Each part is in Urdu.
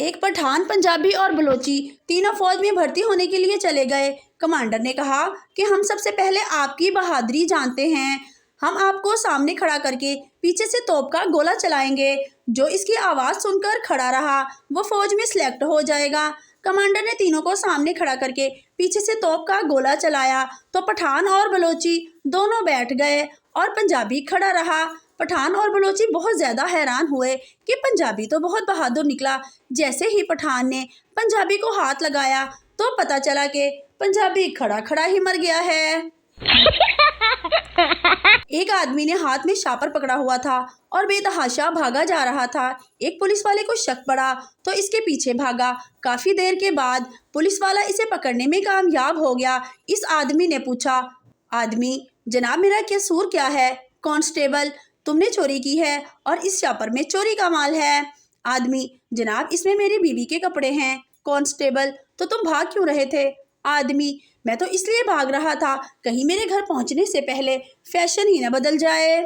ایک پٹھان، پنجابی اور بلوچی تینوں فوج میں بھرتی ہونے کے لیے چلے گئے۔ کمانڈر نے کہا کہ ہم سب سے پہلے آپ کی بہادری جانتے ہیں۔ ہم آپ کو سامنے کھڑا کر کے پیچھے سے توپ کا گولہ چلائیں گے۔ جو اس کی آواز سن کر کھڑا رہا وہ فوج میں سلیکٹ ہو جائے گا۔ کمانڈر نے تینوں کو سامنے کھڑا کر کے پیچھے سے توپ کا گولہ چلایا تو پٹھان اور بلوچی دونوں بیٹھ گئے اور پنجابی کھڑا رہا۔ پٹھان اور بلوچی بہت زیادہ حیران ہوئے کہ پنجابی تو بہت بہادر نکلا۔ جیسے ہی پٹھان نے پنجابی کو ہاتھ لگایا تو پتہ چلا کہ پنجابی کھڑا کھڑا ہی مر گیا ہے۔ ایک آدمی نے ہاتھ میں شاپر پکڑا ہوا تھا اور بے تحاشا بھاگا جا رہا تھا۔ ایک پولیس والے کو شک پڑا تو اس کے پیچھے بھاگا۔ کافی دیر کے بعد پولیس والا اسے پکڑنے میں کامیاب ہو گیا۔ اس آدمی نے پوچھا، آدمی جناب میرا قصور کیا ہے؟ کانسٹیبل تم نے چوری کی ہے اور اس شاپر میں چوری کا مال ہے۔ آدمی جناب اس میں میری بیوی کے کپڑے ہیں۔ کانسٹیبل تو تم بھاگ کیوں رہے تھے؟ آدمی میں تو اس لیے بھاگ رہا تھا کہیں میرے گھر پہنچنے سے پہلے فیشن ہی نہ بدل جائے۔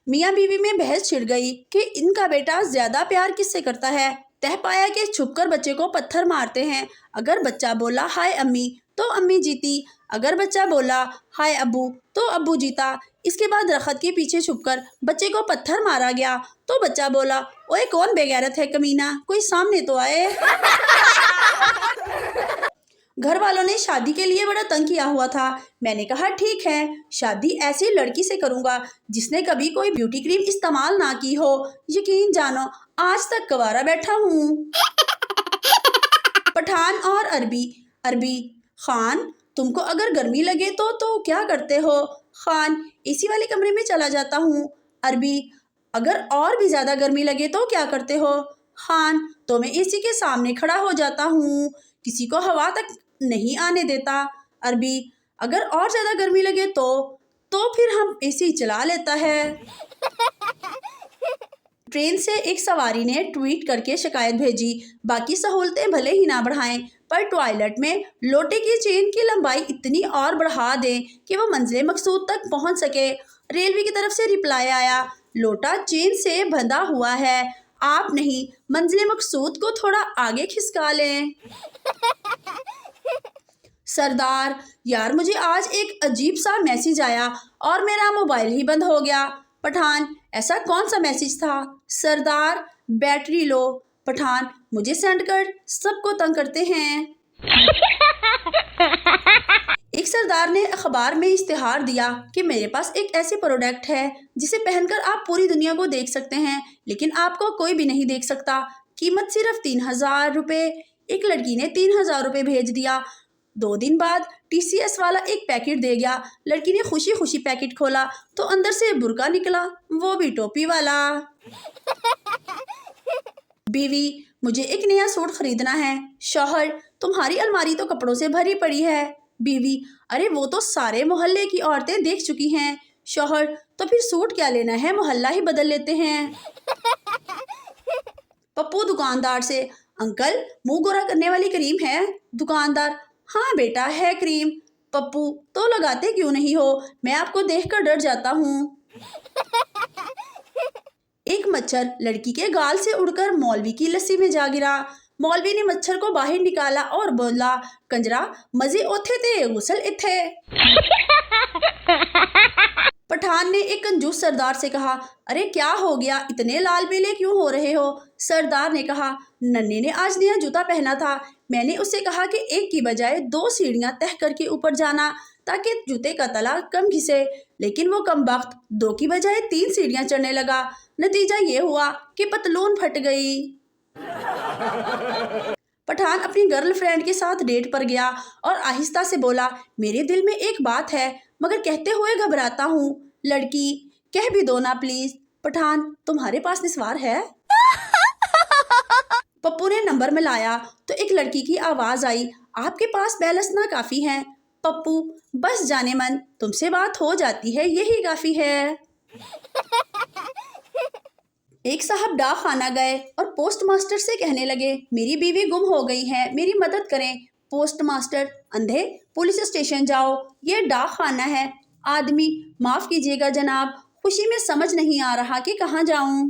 میاں بیوی میں بحث چھڑ گئی کہ ان کا بیٹا زیادہ پیار کس سے کرتا ہے۔ تہ پایا کہ چھپ کر بچے کو پتھر مارتے ہیں۔ اگر بچہ بولا ہائے امی تو امی جیتی، اگر بچہ بولا ہائے ابو تو ابو جیتا۔ اس کے بعد درخت کے پیچھے چھپ کر بچے کو پتھر مارا گیا تو بچہ بولا اوئے کون بے غیرت ہے کمینہ، کوئی سامنے تو آئے۔ گھر والوں نے شادی کے لیے بڑا تنگ کیا ہوا تھا۔ میں نے کہا ٹھیک ہے، شادی ایسی لڑکی سے کروں گا جس نے کبھی کوئی بیوٹی کریم استعمال نہ کی ہو۔ یقین جانو آج تک کنوارا بیٹھا ہوں۔ پٹھان اور عربی خان تم کو اگر گرمی لگے تو کیا کرتے ہو؟ خان اے سی والے کمرے میں چلا جاتا ہوں۔ عربی اگر اور بھی زیادہ گرمی لگے تو کیا کرتے ہو؟ خان تو میں اے سی کے سامنے کھڑا ہو جاتا ہوں، کسی کو ہوا تک نہیں آنے دیتا۔ عربی اگر اور زیادہ گرمی لگے تو پھر ہم اے سی چلا لیتا ہے۔ ٹرین سے ایک سواری نے ٹویٹ کر کے شکایت بھیجی، باقی سہولتیں بھلے ہی نہ بڑھائیں پر ٹوائلٹ میں لوٹے کی چین کی لمبائی اتنی اور بڑھا دیں کہ وہ منزل مقصود تک پہنچ سکے۔ ریلوے کی طرف سے رپلائی آیا، لوٹا چین سے بندھا ہوا ہے، آپ نہیں منزل مقصود کو تھوڑا آگے کھسکا لیں۔ سردار یار مجھے آج ایک عجیب سا میسج آیا اور میرا موبائل ہی بند ہو گیا۔ پٹھان ایسا کون سا میسج تھا؟ سردار بیٹری لو۔ پٹھان مجھے سینڈ کر، سب کو تنگ کرتے ہیں۔ ایک سردار نے اخبار میں اشتہار دیا کہ میرے پاس ایک ایسی پروڈکٹ ہے جسے پہن کر آپ پوری دنیا کو دیکھ سکتے ہیں لیکن آپ کو کوئی بھی نہیں دیکھ سکتا، قیمت صرف 3000 روپے۔ ایک لڑکی نے 3000 روپے بھیج دیا۔ 2 دن بعد TCS والا ایک پیکٹ دے گیا۔ لڑکی نے خوشی خوشی پیکٹ کھولا تو اندر سے برقع نکلا، وہ بھی ٹوپی والا۔ بیوی مجھے ایک نیا سوٹ خریدنا ہے۔ شوہر تمہاری الماری تو کپڑوں سے بھری پڑی ہے۔ بیوی ارے وہ تو سارے محلے کی عورتیں دیکھ چکی ہیں۔ شوہر تو پھر سوٹ کیا لینا ہے، محلہ ہی بدل لیتے ہیں۔ پپو دکاندار سے انکل منہ گورا کرنے والی کریم ہے؟ دکاندار ہاں بیٹا ہے کریم۔ پپو تو لگاتے کیوں نہیں ہو؟ میں آپ کو دیکھ کر ڈر جاتا ہوں۔ ایک مچھر لڑکی کے گال سے اڑ کر مولوی کی لسی میں جا گرا۔ مولوی نے مچھر کو باہر نکالا اور بولا کنجرا مزے اوتھے تے غسل ایتھے۔ پٹھان نے ایک کنجوس سردار سے کہا ارے کیا ہو گیا، اتنے لال پیلے کیوں ہو رہے ہو؟ سردار نے کہا ننے نے آج نیا جوتا پہنا تھا، میں نے اسے کہا کہ ایک کی بجائے 2 سیڑھیاں طے کر کے اوپر جانا تاکہ جوتے کا تلا کم گھسے، لیکن وہ کم بخت 2 کی بجائے 3 سیڑھیاں چڑھنے لگا۔ نتیجہ یہ ہوا کہ پتلون پھٹ گئی۔ پٹھان اپنی گرل فرینڈ کے ساتھ ڈیٹ پر گیا اور آہستہ سے بولا میرے دل میں ایک بات ہے مگر کہتے ہوئے گھبراتا ہوں۔ لڑکی کہہ بھی دو نا پلیز۔ پٹھان تمہارے پاس نسوار ہے؟ پپو نے نمبر ملایا تو ایک لڑکی کی آواز آئی آپ کے پاس بیلنس نا کافی ہے؟ پپو بس جانے من، تم سے بات ہو جاتی ہے یہی کافی ہے۔ ایک صاحب ڈاک خانہ گئے اور پوسٹ ماسٹر سے کہنے لگے میری بیوی گم ہو گئی ہے، میری مدد کریں۔ پوسٹ ماسٹر اندھے پولیس اسٹیشن جاؤ، یہ ڈاک خانہ ہے۔ آدمی معاف کیجیے گا جناب، خوشی میں سمجھ نہیں آ رہا کہ کہاں جاؤں۔